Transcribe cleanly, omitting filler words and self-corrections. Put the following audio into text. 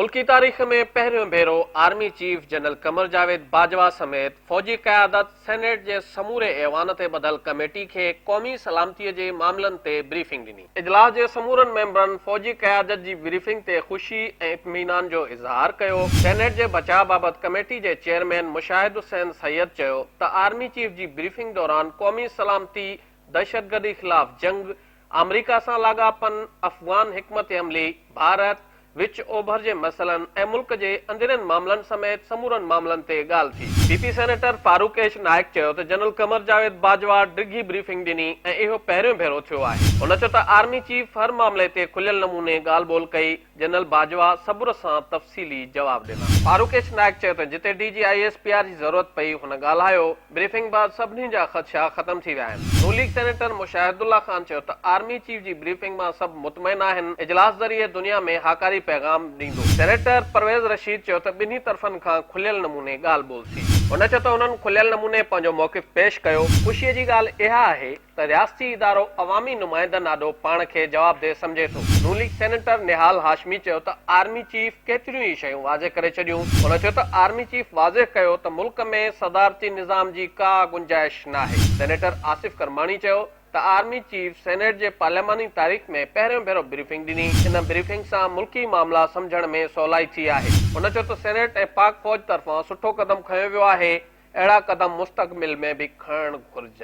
मुल्की तारीख़ में पहिरियों भेरो army chief general Qamar Javed Bajwa समेत फौजी क़यादत सेनेट जे समूरे ऐवान ते ॿधल कमेटी खे क़ौमी सलामतीअ जे मामलनि ते ब्रीफिंग ॾिनी। इजलास जे समूरनि मेंबरनि फौजी क़यादत जी ब्रीफिंग ते ख़ुशी ऐं इत्मीनान जो इज़हार कयो। सेनेट जे बचाव बाबति कमेटी जे चेयरमैन मुशाहिद हुसैन सैयद चयो त आर्मी चीफ जी ब्रीफिंग दौरान क़ौमी सलामती, दहशतगर्दी ख़िलाफ़ जंग, अमरीका सां लाॻापन, अफ़गान हिकमत अमली, भारत, विच ओभर जे मसइलनि ऐं मुल्क जे अंदरनि मामलनि समेत समूरनि मामलनि ते ॻाल्हि थी। पीपी सेनेटर फारूक एच नाइक चयो त जनरल कमर जावेद बाजवा डिघी ब्रीफिंग ॾिनी ऐं इहो पहिरियों भेरो थियो आहे। हुन चयो त आर्मी चीफ हर मामले ते खुलियल नमूने ॻाल्हि ॿोल कई। जनरल बाजवा सबुर सां तफ़सीली जवाब ॾिना। फारूक एच नाइक चयो त जिते DGISPR जी ज़रूरत पई हुन ॻाल्हायो। ब्रीफिंग बाद सभिनी जा ख़दशा ख़तम थी विया आहिनि। नून लीग सेनेटर मुशाहिदुल्लाह ख़ान चयो त आर्मी चीफ जी ब्रीफिंग मां सभु मुतमइन आहिनि। इजलास ज़रिए दुनिया में हाकारी पैगाम ॾींदो। सेनेटर परवेज़ रशीद चयो त ॿिन्ही तरफ़नि खां खुलियल नमूने ॻाल्हि ॿोल थी। हुन चयो त हुननि खुलियल नमूने पंहिंजो मौक़िफ़ पेश कयो। ख़ुशीअ जी ॻाल्हि इहा आहे त रियासती इदारो अवामी नुमाइंदनि ॾाढो पाण खे जवाबदेह सम्झे थो। नून लीग सेनेटर निहाल हाशमी चयो त आर्मी चीफ केतिरियूं ई शयूं वाज़े करे छॾियूं। हुन चयो त आर्मी चीफ वाज़े कयो त मुल्क में सदारती निज़ाम जी का गुंजाइश नाहे। सेनेटर आसिफ करमाणी चयो त आर्मी चीफ सेनेट जे पार्लियामानी तारीख़ में पहिरियों भेरो ब्रीफिंग ॾिनी। इन ब्रीफिंग सां मुल्की मामला सम्झण में सवलाई थी आहे। हुन चयो त सेनेट ऐं पाक फ़ौज तरफ़ां सुठो क़दम खयो वियो आहे। अहिड़ा क़दम मुस्तक़बिल में बि खणणु घुरिजनि।